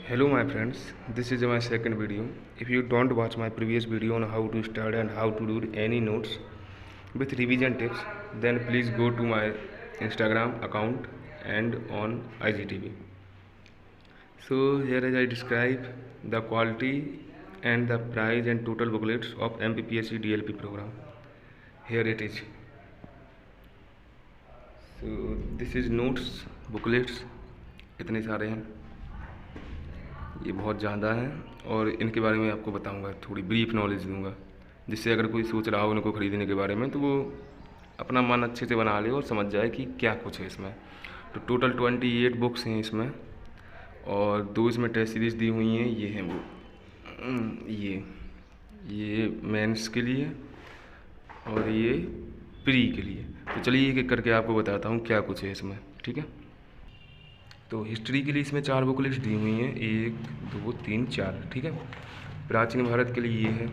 Hello my friends, this is my second video. If you don't watch my previous video on how to start and how to do any notes with revision tips, then please go to my Instagram account and on IGTV. So here as I describe the quality and the price and total booklets of MPPSC DLP program. Here it is. So this is notes booklets, इतने सारे हैं, ये बहुत ज़्यादा है और इनके बारे में आपको बताऊंगा, थोड़ी ब्रीफ नॉलेज दूंगा, जिससे अगर कोई सोच रहा हो इनको ख़रीदने के बारे में तो वो अपना मन अच्छे से बना ले और समझ जाए कि क्या कुछ है इसमें। तो टोटल 28 बुक्स हैं इसमें और 2 इसमें टेस्ट सीरीज़ दी हुई हैं। ये हैं वो ये मेंस के लिए और ये प्री के लिए। तो चलिए एक एक करके आपको बताता हूँ क्या कुछ है इसमें, ठीक है। तो हिस्ट्री के लिए इसमें 4 बुकलेट्स दी हुई हैं, 1 2 3 4, ठीक है। प्राचीन भारत के लिए ये है,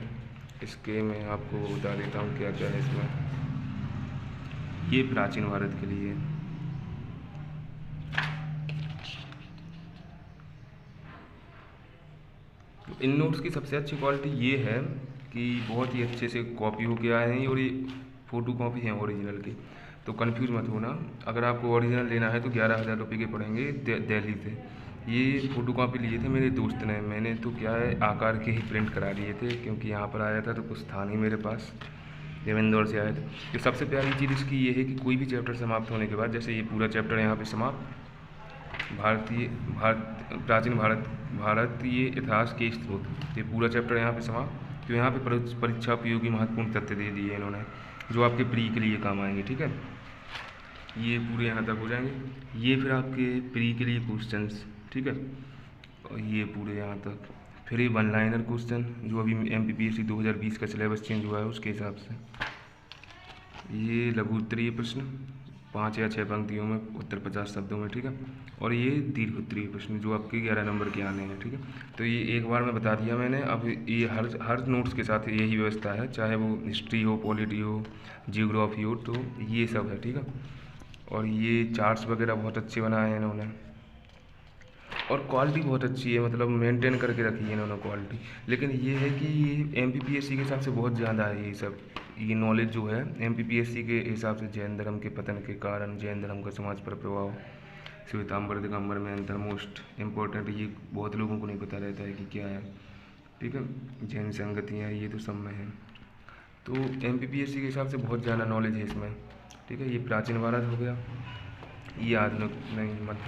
इसके मैं आपको बता देता हूँ क्या क्या है इसमें। ये प्राचीन भारत के लिए, तो इन नोट्स की सबसे अच्छी क्वालिटी ये है कि बहुत ही अच्छे से कॉपी हो के आए हैं और ये फ़ोटो कॉपी हैं ओरिजिनल की। तो कंफ्यूज मत होना, अगर आपको ओरिजिनल लेना है तो 11,000 रुपये के पड़ेंगे दिल्ली से। ये फ़ोटो कॉपी लिए थे मेरे दोस्त ने, मैंने तो क्या है आकार के ही प्रिंट करा लिए थे, क्योंकि यहाँ पर आया था तो कुछ था नहीं मेरे पास जब इंदौर से आया था। तो सबसे प्यारी चीज़ इसकी ये है कि कोई भी चैप्टर समाप्त होने के बाद, जैसे ये पूरा चैप्टर यहाँ पर समाप्त, प्राचीन भारतीय इतिहास के स्रोत, ये पूरा चैप्टर यहाँ पे समाप्त। तो यहाँ पे परीक्षा उपयोगी महत्वपूर्ण तथ्य दे दिए इन्होंने, जो आपके प्री के लिए काम आएंगे, ठीक है। ये पूरे यहाँ तक हो जाएंगे। ये फिर आपके प्री के लिए क्वेश्चंस, ठीक है, और ये पूरे यहाँ तक। फिर ये 1 लाइनर क्वेश्चन, जो अभी MPPSC 2020 का सिलेबस चेंज हुआ है उसके हिसाब से। ये लघु उत्तरीय प्रश्न 5 या 6 पंक्तियों में, उत्तर 50 शब्दों में, ठीक है। और ये दीर्घ उत्तरीय प्रश्न जो आपके 11 नंबर के आने हैं, ठीक है। तो ये एक बार में बता दिया मैंने। अब ये हर नोट्स के साथ यही व्यवस्था है, चाहे वो हिस्ट्री हो, पॉलिटी हो, जियोग्राफी हो, तो ये सब है, ठीक है। और ये चार्ट्स वगैरह बहुत अच्छे बनाए हैं इन्होंने और क्वालिटी बहुत अच्छी है, मतलब मेंटेन करके रखी है इन्होंने क्वालिटी। लेकिन ये है कि ये MPPSC के हिसाब से बहुत ज़्यादा है ये सब, ये नॉलेज जो है MPPSC के हिसाब से। जैन धर्म के पतन के कारण जैन धर्म का समाज पर प्रभाव, श्वेतांबर दिगंबर में अंतर, मोस्ट इम्पोर्टेंट, ये बहुत लोगों को नहीं पता रहता है कि क्या है, ठीक है। जैन संगतियाँ ये तो सब में है। तो MPPSC के हिसाब से बहुत ज़्यादा नॉलेज है इसमें, ठीक है। ये प्राचीन भारत हो गया, ये आधुनिक नहीं मध्य,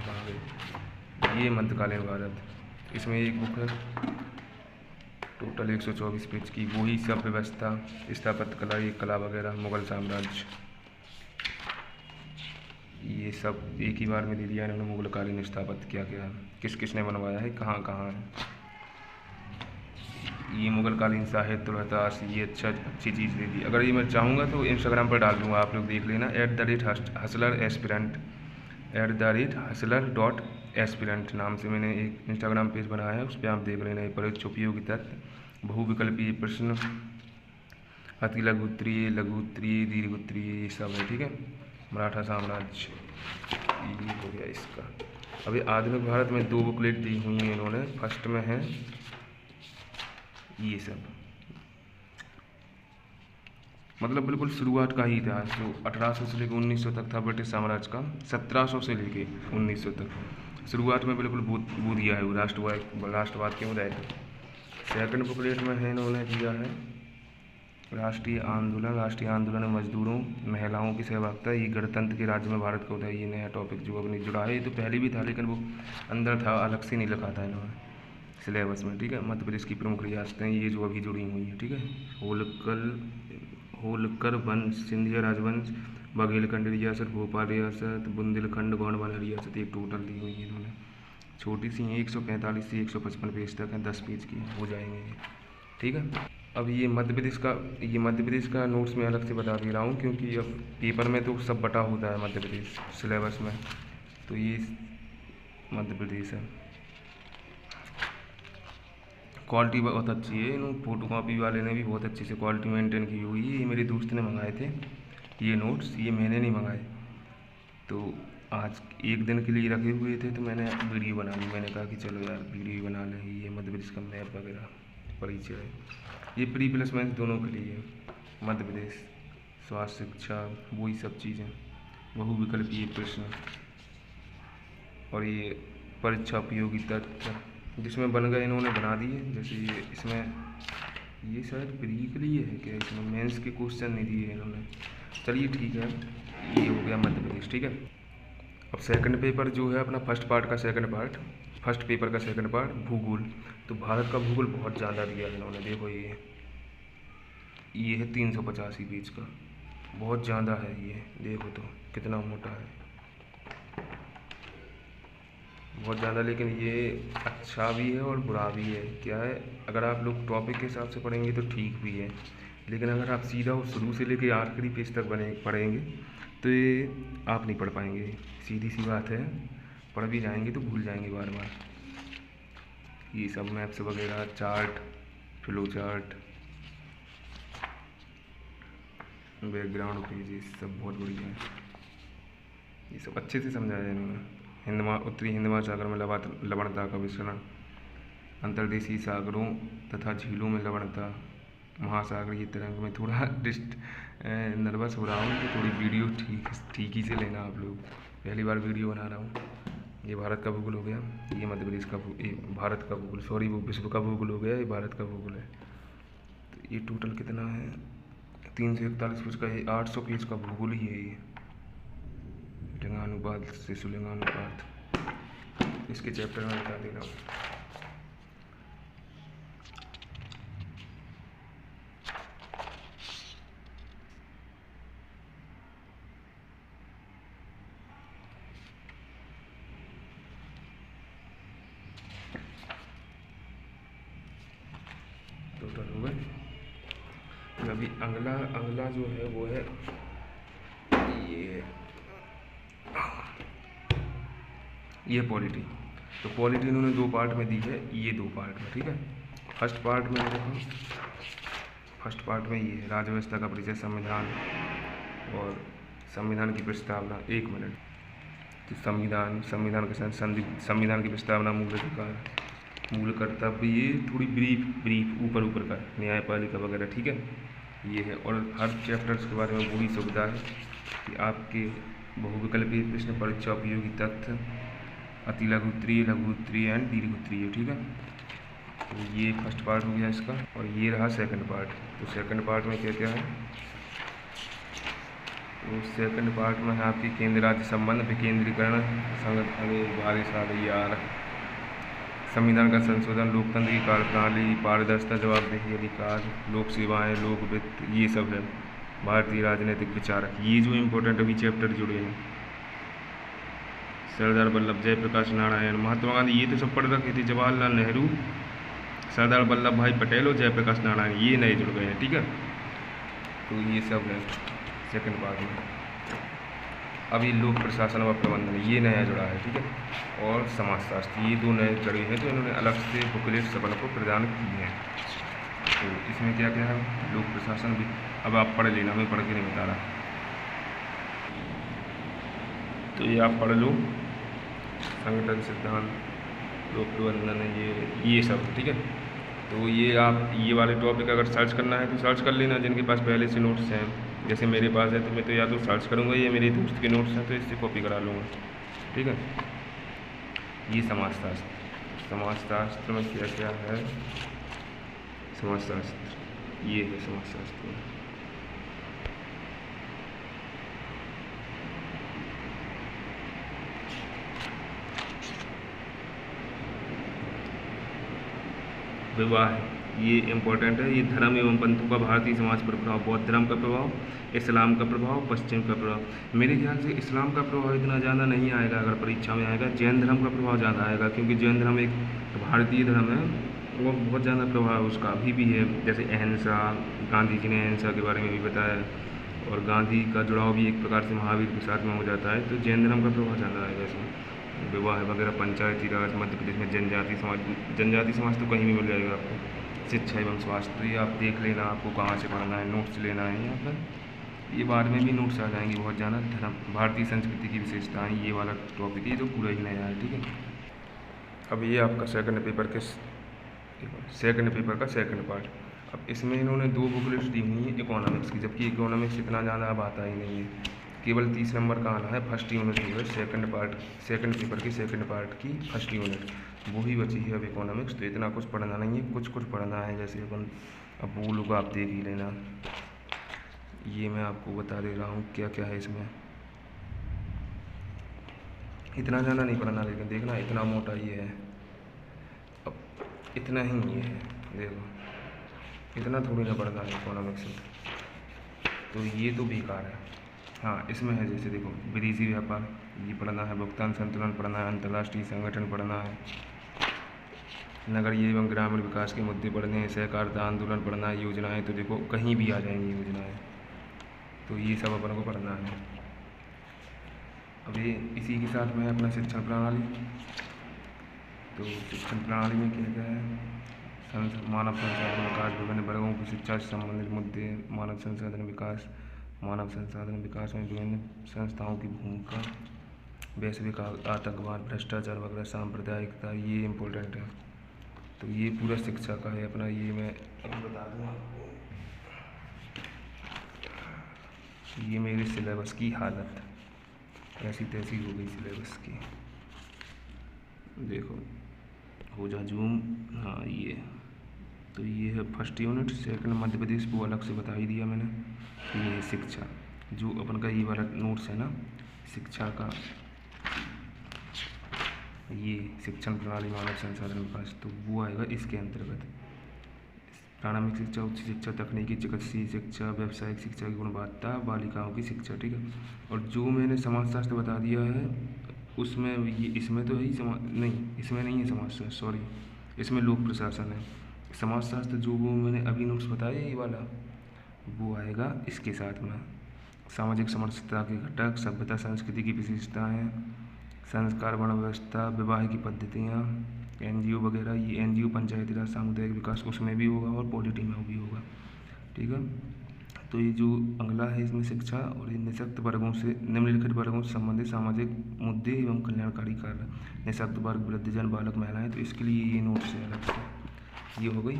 ये मध्यकालीन भारत। इसमें एक बुक है टोटल 124 पेज की, वही सब व्यवस्था, स्थापत्य कला, ये कला वगैरह, मुगल साम्राज्य, ये सब एक ही बार में दे दिया इन्होंने। मुगलकालीन स्थापत्य क्या क्या है, किस किसने बनवाया है, कहाँ कहाँ है। ये मुगलकालीन साहित्य इतिहास, ये अच्छी चीज़ दे दी। अगर ये मैं चाहूँगा तो इंस्टाग्राम पर डाल दूँगा, आप लोग देख लेना, @hustler एस्पिरेंट, @hustler.aspirant नाम से मैंने एक इंस्टाग्राम पेज बनाया है, उस पर आप देख लेना। परीक्षा उपयोगी तत्व, बहुविकल्पीय प्रश्न, अति लघु उत्तरीय, लघु उत्तरीय, दीर्घ उत्तरीय, ये सब है, ठीक है। मराठा साम्राज्य, ये हो गया इसका। अभी आधुनिक भारत में 2 बुकलेट दी हुई हैं इन्होंने। फर्स्ट में है ये सब, मतलब बिल्कुल शुरुआत का ही इतिहास, जो 1800 से लेकर 1900 तक था ब्रिटिश साम्राज्य का, 1700 से लेकर 1900 तक शुरुआत में बिल्कुल बूझ दिया है वो राष्ट्रवाद के मुद्दे। सेकंड बुकलेट में है इन्होंने दिया है राष्ट्रीय आंदोलन, मजदूरों, महिलाओं की सहभागिता, ये गणतंत्र के राज्य में भारत का उदय, ये नया टॉपिक जो अब नहीं जुड़ा है। ये तो पहले भी था लेकिन वो अंदर था, अलग से नहीं लिखा था इन्होंने सिलेबस में, ठीक है। मध्य प्रदेश की प्रमुख रियासतें, ये जो अभी जुड़ी हुई हैं, ठीक है। होलकर वंश, सिंधिया राजवंश, बघेलखंड रियासत, भोपाल रियासत, बुंदेलखंड, गोंडवाना रियासत, एक टोटल दी हुई है इन्होंने। छोटी सी 145 से 155 पेज तक है, 10 पेज की हो जाएंगे ये, ठीक है। अब ये मध्य प्रदेश का नोट्स में अलग से बता दे रहा हूँ, क्योंकि अब पेपर में तो सब बटा होता है मध्य प्रदेश सिलेबस में, तो ये मध्य प्रदेश है। क्वालिटी बहुत अच्छी है, इन फ़ोटो कॉपी वाले ने भी बहुत अच्छी से क्वालिटी मेंटेन की हुई है। ये मेरे दोस्त ने मंगाए थे ये नोट्स, ये मैंने नहीं मंगाए। तो आज एक दिन के लिए रखे हुए थे तो मैंने वीडियो बना ली। मैंने कहा कि चलो यार वीडियो बना लें, ये मध्य प्रदेश का मैप वगैरह परिचय है। ये प्री प्लस मेंस दोनों के लिए मध्य प्रदेश स्वास्थ्य शिक्षा वही सब चीज़ें, बहुविकल्पीय प्रश्न और ये परीक्षा उपयोगी तथ्य जिसमें बन गए इन्होंने बना दिए। जैसे ये इसमें ये शायद प्री के लिए है क्या, इसमें मेंस के क्वेश्चन नहीं दिए इन्होंने। चलिए ठीक है, ये हो गया मध्य प्रदेश। ठीक है, अब सेकंड पेपर जो है अपना फर्स्ट पेपर का सेकंड पार्ट भूगोल। तो भारत का भूगोल बहुत ज़्यादा दिया है इन्होंने। देखो ये है 385 पेज का, बहुत ज़्यादा है ये। देखो तो कितना मोटा है, बहुत ज़्यादा। लेकिन ये अच्छा भी है और बुरा भी है। क्या है, अगर आप लोग टॉपिक के हिसाब से पढ़ेंगे तो ठीक भी है, लेकिन अगर आप सीधा वो शुरू से लेके आखिरी पेज तक पढ़ेंगे तो ये आप नहीं पढ़ पाएंगे। सीधी सी बात है, पढ़ भी जाएंगे तो भूल जाएंगे बार बार। ये सब मैप्स वगैरह, chart, flow chart, background pages सब बहुत बढ़िया है। ये सब अच्छे से समझाया है इन्होंने। उत्तरी हिंद महासागर में लवणता का विचरण, अंतर्देशीय सागरों तथा झीलों में लवणता, महासागरीय तरंग में थोड़ा नर्वस हो रहा हूँ तो थोड़ी वीडियो ठीक ही से लेना आप लोग, पहली बार वीडियो बना रहा हूँ। ये भारत का भूगोल हो गया, ये मध्य प्रदेश का भारत का भूगोल, सॉरी वो विश्व का भूगोल हो गया, ये भारत का भूगोल है। तो ये टोटल कितना है, 341 पेज का, ये 800 पेज का भूगोल ही है ये। लिंगानुपात से सुलिंगानुपात इसके चैप्टर में बता दे रहा हूँ। टोटल हो गए। अभी अगला जो है वो है ये पॉलिटी। तो पॉलिटी इन्होंने 2 पार्ट में दी है, ये 2 पार्ट में। ठीक है, फर्स्ट पार्ट में देखो, फर्स्ट पार्ट में ये है राज्य व्यवस्था का परिचय, संविधान और संविधान की प्रस्तावना। 1 मिनट। तो संविधान के साथ संविधान की प्रस्तावना, मूल अधिकार, मूल कर्तव्य, ये थोड़ी ब्रीफ ऊपर का, न्यायपालिका वगैरह। ठीक है, ये है। और हर चैप्टर्स के बारे में पूरी सुविधा है कि आपके बहुविकल्पीय प्रश्न, परीक्षा उपयोगी तथ्य, अति लघु उत्तरीय एंड दीर्घ उत्तरीय। ठीक है, तो ये फर्स्ट पार्ट हो गया इसका, और ये रहा सेकंड पार्ट। तो सेकंड पार्ट में क्या क्या है, तो सेकंड पार्ट में है आपकी केंद्र राज्य संबंध, विकेंद्रीकरण, यार संविधान का संशोधन, लोकतंत्र की कार्यप्रणाली, पारदर्शिता, जवाबदेही, अधिकार, लोक सेवाएं, लोक वित्त, ये सब है। भारतीय राजनीतिक विचारक, ये जो इम्पोर्टेंट अभी चैप्टर जुड़े हैं, सरदार वल्लभ, जयप्रकाश नारायण, महात्मा गांधी, ये तो सब पढ़ रखे थे, जवाहरलाल नेहरू, सरदार वल्लभ भाई पटेल और जयप्रकाश नारायण, ये नए जुड़ गए हैं। ठीक है, तो ये सब है सेकंड पार्ट में। अभी लोक प्रशासन व प्रबंधन, ये नया जुड़ा है। ठीक है, और समाजशास्त्र, ये 2 नए जुड़े हैं, तो इन्होंने अलग से बुकलेट सबल को प्रदान की हैं। तो इसमें क्या क्या है, लोक प्रशासन भी अब आप पढ़ लेना, मैं पढ़ के नहीं बता रहा। तो ये आप पढ़ लो, संगठन सिद्धांत, लोक प्रबंधन, ये सब। ठीक है, तो ये आप ये वाले टॉपिक अगर सर्च करना है तो सर्च कर लेना, जिनके पास पहले से नोट्स हैं। जैसे मेरे पास है तो मैं तो या तो सर्च करूँगा, या मेरे दोस्त के नोट्स हैं तो इससे कॉपी करा लूँगा। ठीक है, ये समाजशास्त्र में क्या क्या है, समाजशास्त्र ये है, समाजशास्त्र में विवाह, ये इम्पोर्टेंट है। ये धर्म एवं पंथों का भारतीय समाज पर प्रभाव, बौद्ध धर्म का प्रभाव, इस्लाम का प्रभाव, पश्चिम का प्रभाव। मेरे ख्याल से इस्लाम का प्रभाव इतना ज़्यादा नहीं आएगा, अगर परीक्षा में आएगा। जैन धर्म का प्रभाव ज़्यादा आएगा, क्योंकि जैन धर्म एक भारतीय धर्म है, वो बहुत ज़्यादा प्रभाव उसका अभी भी है। जैसे अहिंसा, गांधी जी ने अहिंसा के बारे में भी बताया, और गांधी का जुड़ाव भी एक प्रकार से महावीर के साथ में हो जाता है। तो जैन धर्म का प्रभाव ज़्यादा आएगा इसमें। विवाह वगैरह, पंचायती राज, मध्य प्रदेश में जनजाति समाज तो कहीं भी मिल जाएगा आपको। शिक्षा एवं स्वास्थ्य, ये आप देख लेना, आपको कहाँ से पढ़ना है, नोट्स लेना है यहाँ पर। ये बाद में भी नोट्स आ जाएंगे बहुत ज़्यादा। धर्म, भारतीय संस्कृति की विशेषताएं, ये वाला टॉपिक है, तो पूरा ही नया है, ठीक है। अब ये आपका सेकंड पेपर का सेकंड पार्ट। अब इसमें इन्होंने 2 बुकलेट्स दी हुई हैं इकोनॉमिक्स की, जबकि इकोनॉमिक्स इतना ज़्यादा अब आता ही नहीं है, केवल 30 नंबर का आना है। फर्स्ट यूनिट जो है सेकंड पेपर की सेकंड पार्ट की फर्स्ट यूनिट वो ही बची है अब इकोनॉमिक्स। तो इतना कुछ पढ़ना नहीं है, कुछ पढ़ना है, जैसे अपन अब वो लोग आप देख ही लेना। ये मैं आपको बता दे रहा हूँ क्या क्या है इसमें। इतना ज़्यादा नहीं पढ़ना, लेकिन देखना इतना मोटा ये है, अब इतना ही ये है, देखो इतना थोड़ी ना पढ़ना है इकोनॉमिक्स में, तो ये तो बेकार है। हाँ, इसमें है जैसे देखो विदेशी व्यापार ये पढ़ना है, भुगतान संतुलन पढ़ना है, अंतर्राष्ट्रीय संगठन पढ़ना है, नगरीय एवं ग्रामीण विकास के मुद्दे पढ़ने हैं, सहकारिता आंदोलन पढ़ना है, योजनाएं तो देखो कहीं भी आ जाएंगी योजनाएं, तो ये सब अपन को पढ़ना है। अब ये इसी के साथ में अपना शिक्षण प्रणाली, तो शिक्षण प्रणाली में क्या क्या है, मानव संसाधन विकास, विभिन्न वर्गों की शिक्षा से संबंधित मुद्दे, मानव संसाधन विकास में विभिन्न संस्थाओं की भूमिका, वैश्विक आतंकवाद, भ्रष्टाचार वगैरह, सांप्रदायिकता, ये इम्पोर्टेंट है। तो ये पूरा शिक्षा का है अपना, ये मैं अब बता दूँ आपको। ये मेरे सिलेबस की हालत ऐसी तैसी हो गई सिलेबस की, देखो हो जा जूम। हाँ ये तो ये है first unit, second Madhya Pradesh वो अलग से बता ही दिया मैंने। ये है शिक्षा, जो अपन का ये वाला नोट्स है ना शिक्षा का, ये शिक्षण प्रणाली मानव संसाधन विकास, तो वो आएगा इसके अंतर्गत। प्रारंभिक शिक्षा, उच्च शिक्षा, तकनीकी चिकित्सीय शिक्षा, व्यावसायिक शिक्षा की गुणवत्ता, बालिकाओं की शिक्षा, ठीक है। और जो मैंने समाजशास्त्र बता दिया है उसमें ये, इसमें तो है ही नहीं, इसमें नहीं है समाजशास्त्र, सॉरी, इसमें लोक प्रशासन है। समाजशास्त्र जो वो मैंने अभी नोट्स बताया ये वाला, वो आएगा इसके साथ में। सामाजिक समरसता के घटक, सभ्यता संस्कृति की विशेषताएँ, संस्कार, वर्ण व्यवस्था, विवाह की पद्धतियाँ, एनजीओ वगैरह, ये एनजीओ पंचायती राज सामुदायिक विकास उसमें भी होगा और पॉलिटी में भी होगा, ठीक है। तो ये जो अगला है इसमें शिक्षा और ये निःशक्त वर्गों से, निम्नलिखित वर्गों से संबंधित सामाजिक मुद्दे एवं कल्याणकारी कार्य, निःशक्त वर्ग, वृद्धजन, बालक, महिलाएं, तो इसके लिए ये नोट्स है अलग से। ये हो गई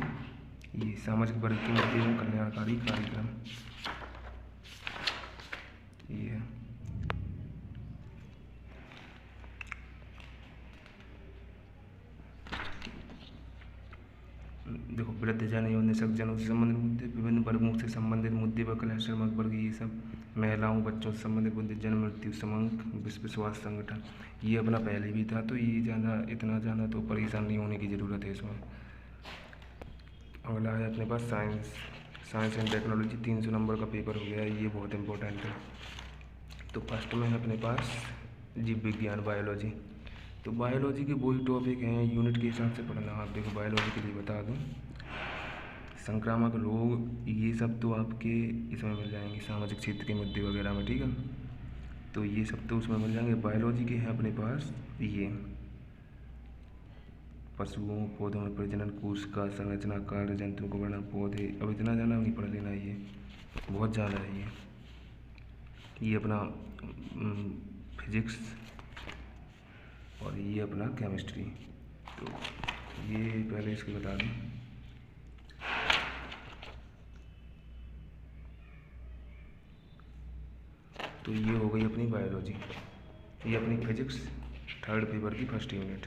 ये सामाजिक वर्ग के मुद्दे एवं कल्याणकारी कार्यक्रम, ये है। देखो वृद्धजन एवं निःशक्त जनों से संबंधित मुद्दे, विभिन्न वर्गों से संबंधित मुद्दे व कल्याण श्रमिक वर्ग, ये सब, महिलाओं बच्चों से संबंधित मुद्दे, जन्म मृत्यु समंक, विश्व स्वास्थ्य संगठन, ये अपना पहले भी था, तो ये इतना ज़्यादा तो परेशान नहीं होने की ज़रूरत है इसमें। अगला है अपने पास साइंस एंड टेक्नोलॉजी, 300 नंबर का पेपर हो गया है, ये बहुत इंपॉर्टेंट है। तो फर्स्ट में है अपने पास जीव विज्ञान, बायोलॉजी। तो बायोलॉजी के वही टॉपिक हैं, यूनिट के हिसाब से पढ़ना। आप देखो बायोलॉजी के लिए बता दूं, संक्रामक रोग, ये सब तो आपके इसमें मिल जाएंगे, सामाजिक क्षेत्र के मुद्दे वगैरह में, ठीक है। तो ये सब तो उसमें मिल जाएंगे। बायोलॉजी के हैं अपने पास ये पशुओं पौधों में प्रजनन, कोशिका संरचना, कार्य, जंतु को वर्णन, पौधे, अब इतना ज़्यादा नहीं पढ़ लेना, ये बहुत ज़्यादा है ये अपना फिजिक्स और ये अपना केमिस्ट्री। तो ये पहले इसको बता दूँ, तो ये हो गई अपनी बायोलॉजी, ये अपनी फिजिक्स थर्ड पेपर की फर्स्ट यूनिट।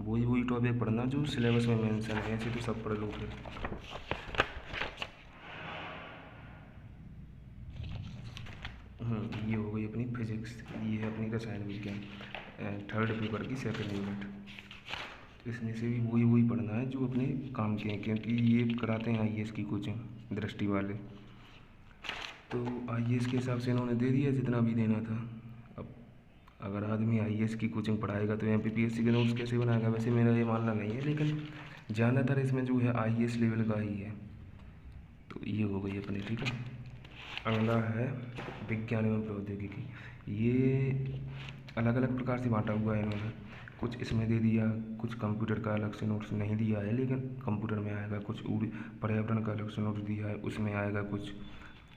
वही टॉपिक पढ़ना जो सिलेबस में मेंशन है, ऐसे तो सब पढ़ लो फिर। ये हो गई अपनी फिजिक्स, ये है अपनी रसायन विज्ञान थर्ड पेपर की सेकंड यूनिट। इसमें से भी वही पढ़ना है जो अपने काम के हैं, क्योंकि ये कराते हैं आईएएस की कोचिंग दृष्टि वाले। तो आईएएस के हिसाब से इन्होंने दे दिया जितना भी देना था। अब अगर आदमी आईएएस की कोचिंग पढ़ाएगा तो एमपीपीएससी के नोट्स कैसे बनाएगा, वैसे मेरा ये मानना नहीं है, लेकिन ज़्यादातर इसमें जो है आईएएस लेवल का ही है। तो ये हो गई अपनी, ठीक है। अगला है विज्ञान एवं प्रौद्योगिकी, ये अलग अलग प्रकार से बांटा हुआ है इन्होंने। कुछ इसमें दे दिया, कुछ कंप्यूटर का अलग से नोट्स नहीं दिया है लेकिन कंप्यूटर में आएगा, कुछ पर्यावरण का अलग से नोट्स दिया है उसमें आएगा कुछ।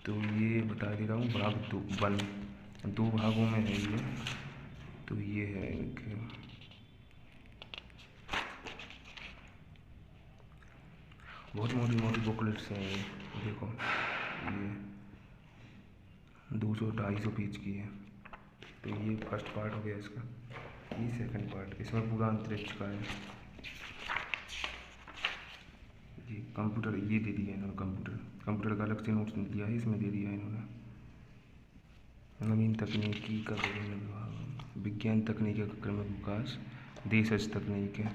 तो ये बता दे रहा हूँ, भाग 1 2 भागों में है ये। तो ये है इनके बहुत मोटी मोटी बुकलेट्स हैं ये, देखो ये 200-250 पेज की है। तो ये फर्स्ट पार्ट हो गया इसका, ये सेकंड पार्ट, इसमें पूरा अंतरिक्ष का है। ये कंप्यूटर ये दे दिया इन्होंने, कंप्यूटर का अलग से नोट्स नहीं दिया है, इसमें दे दिया इन्होंने। नवीन तकनीकी का विभिन्न विभाग, विज्ञान तकनीकी का क्रमिक विकास, देशज तकनीक है,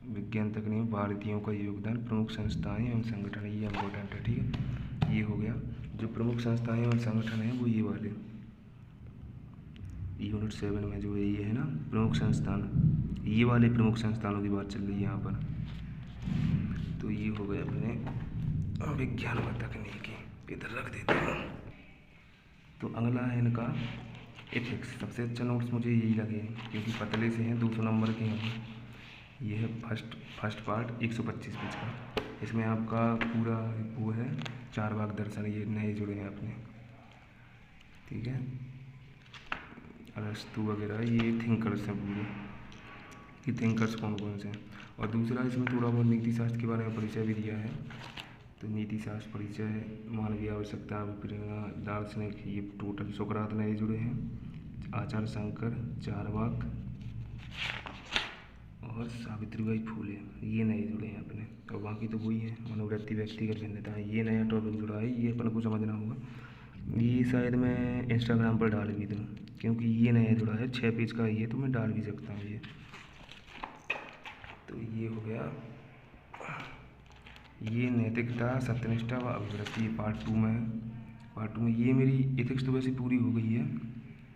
विज्ञान तकनीक, भारतीयों का योगदान, प्रमुख संस्थाएं एवं संगठन, ये इम्पोर्टेंट है, ठीक है। ये हो गया, जो प्रमुख संस्थाएं एवं संगठन हैं वो ये वाले यूनिट 7 में जो ये है ना प्रमुख संस्थान, ये वाले प्रमुख संस्थानों की बात चल रही है यहाँ पर। तो ये हो गए अपने विज्ञान व तकनीकी, इधर रख देते हैं। तो अगला है इनका एथिक्स। सबसे अच्छा नोट्स मुझे यही लगे क्योंकि पतले से हैं, 200 नंबर के हैं। ये है फर्स्ट पार्ट 125 पेज का। इसमें आपका पूरा वो है 4 भाग दर्शन, ये नए जुड़े हैं अपने, ठीक है। अरस्तु वगैरह ये थिंकर्स हैं पूरे, ये थिंकर्स कौन कौन से हैं। और दूसरा इसमें थोड़ा बहुत नीति शास्त्र के बारे में परिचय भी दिया है। तो नीति शास्त्र, परिचय, मानवीय आवश्यकता, प्रेरणा, दार्शनिक, ये टोटल सुकरात नए जुड़े हैं, आचार्य शंकर, चारवाक और सावित्रीबाई फूले ये नए जुड़े हैं अपने। और बाकी तो वही है, मनोवृत्ति, व्यक्तिगत भिन्नता, ये नया टॉपिक जुड़ा है, ये अपन को समझना होगा। ये शायद मैं इंस्टाग्राम पर डाल भी दूँ क्योंकि ये नया जुड़ा है, 6 पेज का ये, तो मैं डाल भी सकता हूँ ये। तो ये हो गया, ये नैतिकता, सत्यनिष्ठा व अभिवृत्ति, पार्ट 2 में है। पार्ट 2 में ये मेरी एथिक्स तो वैसे पूरी हो गई है,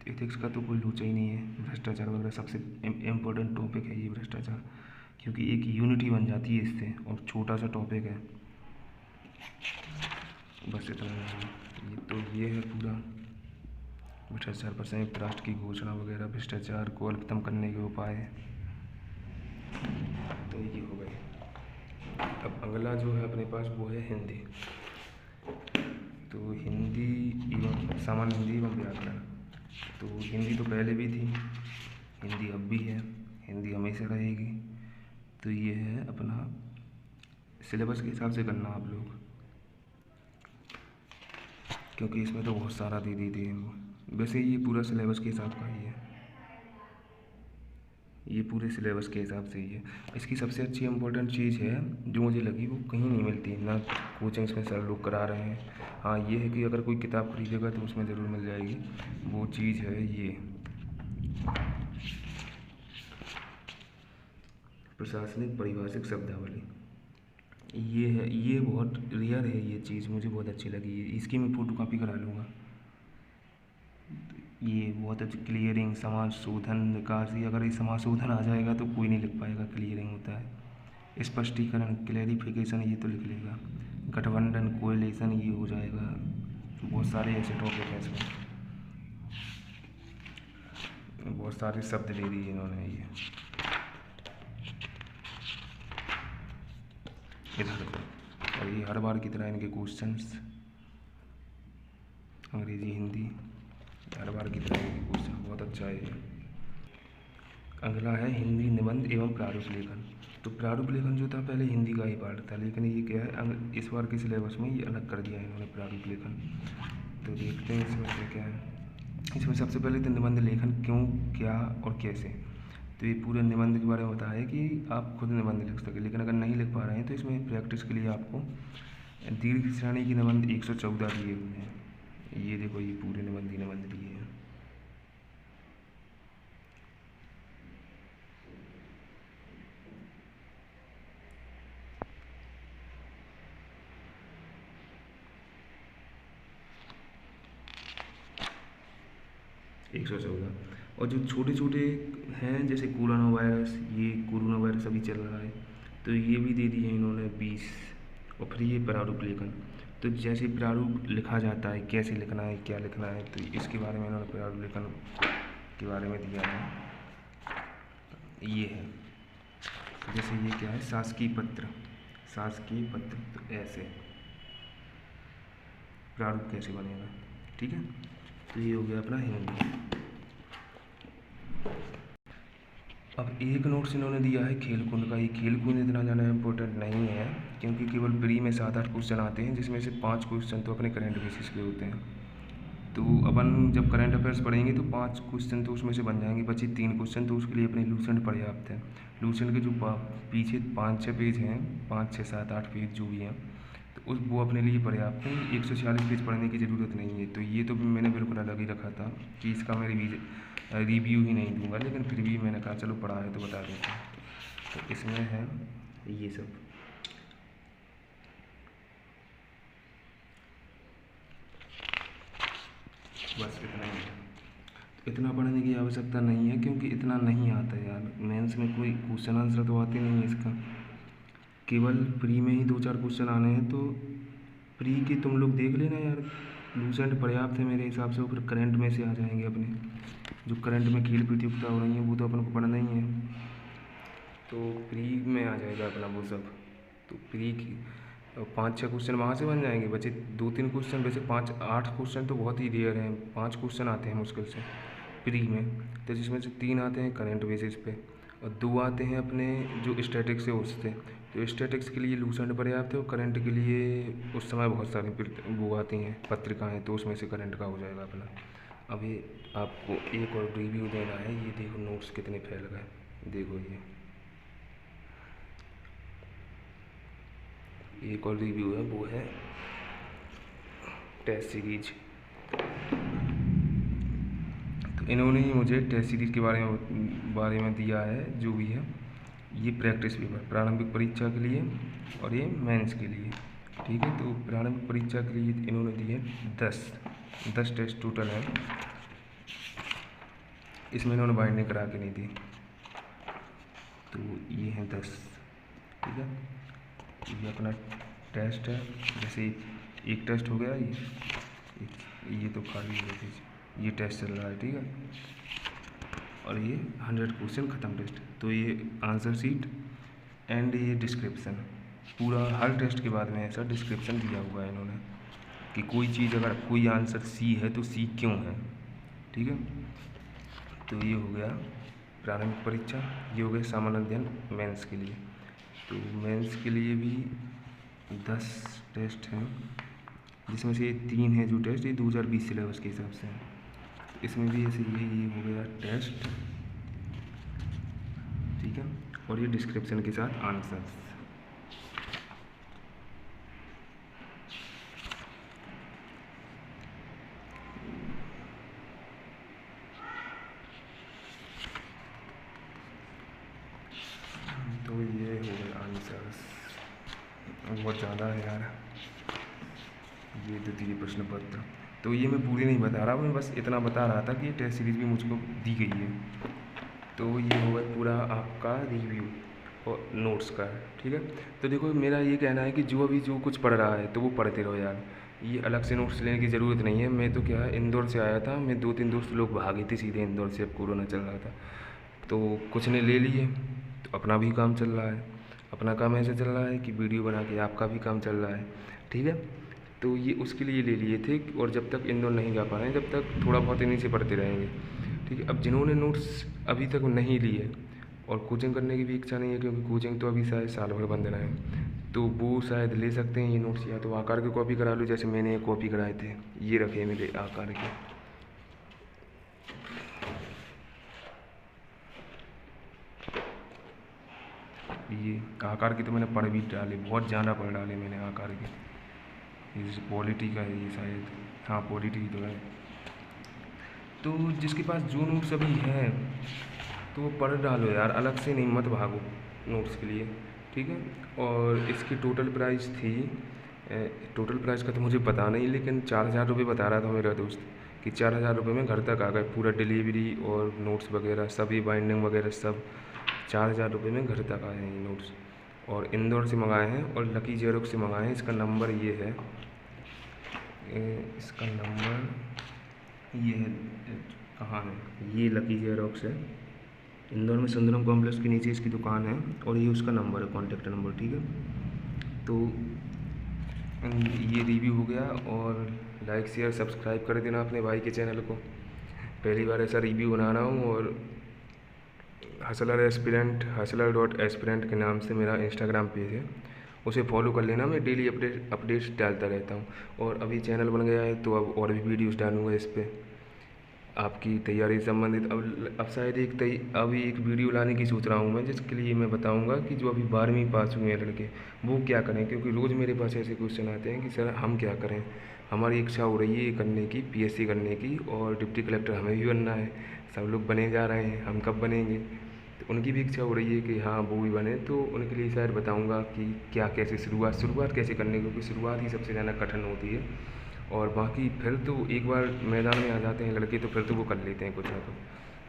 एथिक्स का तो कोई लोचा ही नहीं है। भ्रष्टाचार वगैरह सबसे इम्पोर्टेंट टॉपिक है ये भ्रष्टाचार, क्योंकि एक यूनिटी बन जाती है इससे, और छोटा सा टॉपिक है, बस इतना है। तो ये है पूरा भ्रष्टाचार पर संयुक्त राष्ट्र की घोषणा वगैरह, भ्रष्टाचार को अल्पतम करने के उपाय। तो ये हो गए। अब अगला जो है अपने पास वो है हिंदी। तो हिंदी एवं सामान्य हिंदी एवं व्याकरण। तो हिंदी तो पहले भी थी, हिंदी अब भी है, हिंदी हमेशा रहेगी। तो ये है अपना सिलेबस के हिसाब से करना आप लोग, क्योंकि इसमें तो बहुत सारा दे दी है। वैसे ये पूरा सिलेबस के हिसाब का ही है, ये पूरे सिलेबस के हिसाब से ही है। इसकी सबसे अच्छी इम्पोर्टेंट चीज़ है जो मुझे लगी, वो कहीं नहीं मिलती ना कोचिंग्स में सर लोग करा रहे हैं। हाँ ये है कि अगर कोई किताब खरीदेगा तो उसमें ज़रूर मिल जाएगी, वो चीज़ है ये प्रशासनिक परिभाषिक शब्दावली। ये है, ये बहुत रेयर है, ये चीज़ मुझे बहुत अच्छी लगी है, इसकी मैं फ़ोटो कॉपी करा लूँगा। ये बहुत अच्छी क्लियरिंग, समाज शोधन, निकासी, अगर ये समाज शोधन आ जाएगा तो कोई नहीं लिख पाएगा, क्लियरिंग होता है। स्पष्टीकरण, क्लैरिफिकेशन, ये तो लिख लेगा। गठबंधन, कोएलिशन, ये हो जाएगा। बहुत सारे ऐसे टॉपिक हैं इसमें, बहुत सारे शब्द दे दिए इन्होंने। ये इधर, और ये हर बार की तरह इनके क्वेश्चंस, अंग्रेजी, हिंदी, हर बार की तरह इनके क्वेश्चन, बहुत अच्छा है ये। अगला है हिंदी निबंध एवं प्रारूप लेखन। तो प्रारूप लेखन जो था पहले हिंदी का ही पार्ट था, लेकिन ये क्या है इस बार के सिलेबस में ये अलग कर दिया है इन्होंने प्रारूप लेखन। तो देखते हैं इसमें से क्या है। इसमें सबसे पहले तो निबंध लेखन क्यों, क्या और कैसे। तो ये पूरे निबंध के बारे में बताया है कि आप खुद निबंध लिख सकें, लेकिन अगर नहीं लिख पा रहे हैं तो इसमें प्रैक्टिस के लिए आपको दीर्घ श्रेणी के निबंध 114 दिए हुए हैं। ये देखो, ये पूरे निबंध दिए हैं। एक 114, और जो छोटे छोटे हैं जैसे कोरोना वायरस, ये कोरोना वायरस अभी चल रहा है, तो ये भी दे दिए इन्होंने 20। और फिर ये प्रारूप लेखन, तो जैसे प्रारूप लिखा जाता है, कैसे लिखना है, क्या लिखना है, तो इसके बारे में इन्होंने प्रारूप लेखन के बारे में दिया है। ये है। तो जैसे ये क्या है, शासकीय पत्र, शासकीय पत्र, तो ऐसे प्रारूप कैसे बनेगा, ठीक है। तो ये हो गया अपना हिंदी। अब एक नोट्स इन्होंने दिया है खेल कूद का। ये खेल कूद इतना ज़्यादा इम्पोर्टेंट नहीं है, क्योंकि केवल प्री में 7-8 क्वेश्चन आते हैं, जिसमें से 5 क्वेश्चन तो अपने करंट बेसिस पे होते हैं। तो अपन जब करंट अफेयर्स पढ़ेंगे तो 5 क्वेश्चन तो उसमें से बन जाएंगे, बचे 3 क्वेश्चन, तो उसके लिए अपने लूसेंट पर्याप्त है। लूसेंट के जो पीछे 5-6 पेज हैं, 5-6-7-8 पेज जो भी हैं, तो वो अपने लिए पर्याप्त है। 146 पेज पढ़ने की ज़रूरत नहीं है। तो ये तो मैंने बिल्कुल अलग ही रखा था कि इसका मैं रिव्यू ही नहीं दूंगा, लेकिन फिर भी मैंने कहा चलो पढ़ा है तो बता देता हूँ। तो इसमें है ये सब, बस इतना ही है। इतना पढ़ने की आवश्यकता नहीं है, क्योंकि इतना नहीं आता यार। मेंस में कोई क्वेश्चन आंसर तो आते नहीं है इसका, केवल प्री में ही 2-4 क्वेश्चन आने हैं। तो प्री के तुम लोग देख लेना यार, लूसेंट पर्याप्त है मेरे हिसाब से। फिर करंट में से आ जाएंगे अपने, जो करंट में खेल प्रतियोगिता हो रही है वो तो अपन को पढ़ना ही है, तो प्री में आ जाएगा अपना वो सब। तो प्री की 5-6 क्वेश्चन वहाँ से बन जाएंगे, बचे 2-3 क्वेश्चन। वैसे 5-8 क्वेश्चन तो बहुत ही रेयर हैं, 5 क्वेश्चन आते हैं मुश्किल से प्री में, तो जिसमें से 3 आते हैं करंट बेसिस पे और 2 आते हैं अपने जो स्टैटिक्स से उससे। तो स्टैटिक्स के लिए लूसेंट पर्याप्त है, और करंट के लिए उस समय बहुत सारी वो आती हैं पत्रिकाएँ, तो उसमें से करंट का हो जाएगा अपना। अभी आपको एक और रिव्यू देना है। ये देखो नोट्स कितने फैल गए, देखो ये एक और रिव्यू है, वो है टेस्ट सीरीज। तो इन्होंने ही मुझे टेस्ट सीरीज के बारे में दिया है जो भी है। ये प्रैक्टिस पेपर प्रारंभिक परीक्षा के लिए और ये मेंस के लिए, ठीक है। तो प्रारंभिक परीक्षा के लिए इन्होंने दिए 10 टेस्ट टोटल है। इसमें इन्होंने बाइंडिंग करा के नहीं दी, तो ये हैं 10, ठीक है। ये अपना टेस्ट है, जैसे एक टेस्ट हो गया, ये तो खाली है, ये टेस्ट चल रहा है, ठीक है। और ये 100 क्वेश्चन ख़त्म टेस्ट। तो ये आंसर शीट एंड ये डिस्क्रिप्शन, पूरा हर टेस्ट के बाद में ऐसा डिस्क्रिप्शन दिया हुआ है इन्होंने कि कोई चीज़ अगर कोई आंसर सी है तो सी क्यों है, ठीक है। तो ये हो गया प्रारंभिक परीक्षा, ये हो गया सामान्य अध्ययन मेंस के लिए। तो मेंस के लिए भी 10 टेस्ट हैं, जिसमें से 3 है जो टेस्ट ये 2020 सिलेबस के हिसाब से है। इसमें भी ऐसे ये हो गया टेस्ट, ठीक है, और ये डिस्क्रिप्शन के साथ आंसर्स। तो ये हो गए आंसर्स, बहुत ज़्यादा है यार। ये द्वितीय प्रश्न पत्र, तो ये मैं पूरी नहीं बता रहा, मैं बस इतना बता रहा था कि ये टेस्ट सीरीज़ भी मुझको दी गई है। तो ये होगा पूरा आपका रिव्यू और नोट्स का, ठीक है। तो देखो मेरा ये कहना है कि जो अभी जो कुछ पढ़ रहा है तो वो पढ़ते रहो यार, ये अलग से नोट्स लेने की ज़रूरत नहीं है। मैं तो क्या है, इंदौर से आया था, मैं 2-3 दोस्त लोग भागे थे सीधे इंदौर से, अब कोरोना चल रहा था, तो कुछ ने ले लिए, तो अपना भी काम चल रहा है। अपना काम ऐसे चल रहा है कि वीडियो बना के आपका भी काम चल रहा है, ठीक है। तो ये उसके लिए ले लिए थे, और जब तक इंदौर नहीं जा पा रहे हैं जब तक थोड़ा बहुत इन्हीं से पढ़ते रहेंगे, ठीक है। अब जिन्होंने नोट्स अभी तक नहीं लिए और कोचिंग करने की भी इच्छा नहीं है, क्योंकि कोचिंग तो अभी शायद साल भर बंद रहें, तो वो शायद ले सकते हैं ये नोट्स, या तो आकार की कॉपी करा लो, जैसे मैंने एक कॉपी कराए थे, ये रखे मेरे आकार के। ये आकार की तो मैंने पढ़ भी डाले, बहुत ज़्यादा पढ़ डाले मैंने आकार के। ये पॉलिटी का है ये शायद, हाँ पॉलिटी तो है। तो जिसके पास जो नोट्स अभी हैं तो वो पढ़ डालो यार, अलग से नहीं, मत भागो नोट्स के लिए, ठीक है। और इसकी टोटल प्राइस थी, टोटल प्राइस का तो मुझे पता नहीं, लेकिन 4,000 रुपये बता रहा था मेरा दोस्त कि 4,000 रुपये में घर तक आ गए, पूरा डिलीवरी और नोट्स वगैरह सभी बाइंडिंग वगैरह सब 4,000 रुपये में घर तक आए हैं ये नोट्स। और इंदौर से मंगाए हैं और लकी जेरोक्स से मंगाए हैं। इसका नंबर ये है, इसका नंबर ये है, कहाँ है ये, लकी जेरोक्स है, इंदौर में सुंदरम कॉम्प्लेक्स के नीचे इसकी दुकान है और ये उसका नंबर है, कॉन्टेक्ट नंबर, ठीक है। तो ये रिव्यू हो गया, और लाइक शेयर सब्सक्राइब कर देना अपने भाई के चैनल को। पहली बार ऐसा रिव्यू बना रहा हूँ। और hustler.aspirant के नाम से मेरा इंस्टाग्राम पेज है, उसे फॉलो कर लेना। मैं डेली अपडेट्स डालता रहता हूँ। और अभी चैनल बन गया है तो अब और भी वीडियोस डालूँगा इस पर, आपकी तैयारी से संबंधित। अब शायद अभी एक वीडियो लाने की सोच रहा हूँ मैं, जिसके लिए मैं बताऊँगा कि जो अभी 12वीं पास हुए हैं लड़के, वो क्या करें। क्योंकि रोज़ मेरे पास ऐसे क्वेश्चन आते हैं कि सर हम क्या करें, हमारी इच्छा हो रही है ये करने की, पीएससी करने की, और डिप्टी कलेक्टर हमें भी बनना है। सब लोग बने जा रहे हैं, हम कब बनेंगे। तो उनकी भी इच्छा हो रही है कि हाँ वो भी बने। तो उनके लिए शायद बताऊँगा कि क्या कैसे शुरुआत कैसे करनी, क्योंकि शुरुआत ही सबसे ज़्यादा कठिन होती है। और बाकी फिर तो एक बार मैदान में आ जाते हैं लड़के तो फिर तो वो कर लेते हैं कुछ ना कुछ।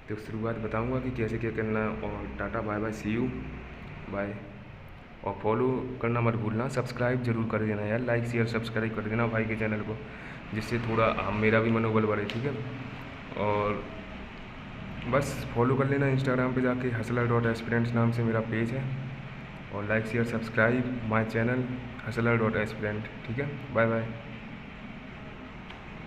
तो शुरुआत बताऊंगा कि कैसे क्या करना है। और tata bye bye, see you bye. और फॉलो करना मत भूलना, सब्सक्राइब जरूर कर देना यार, लाइक शेयर सब्सक्राइब कर देना भाई के चैनल को, जिससे थोड़ा मेरा भी मनोबल बढ़े, ठीक है। और बस फॉलो कर लेना इंस्टाग्राम पे जाके, hustler.aspirants नाम से मेरा पेज है। और like share subscribe my channel hustler.aspirant, ठीक है। Bye bye.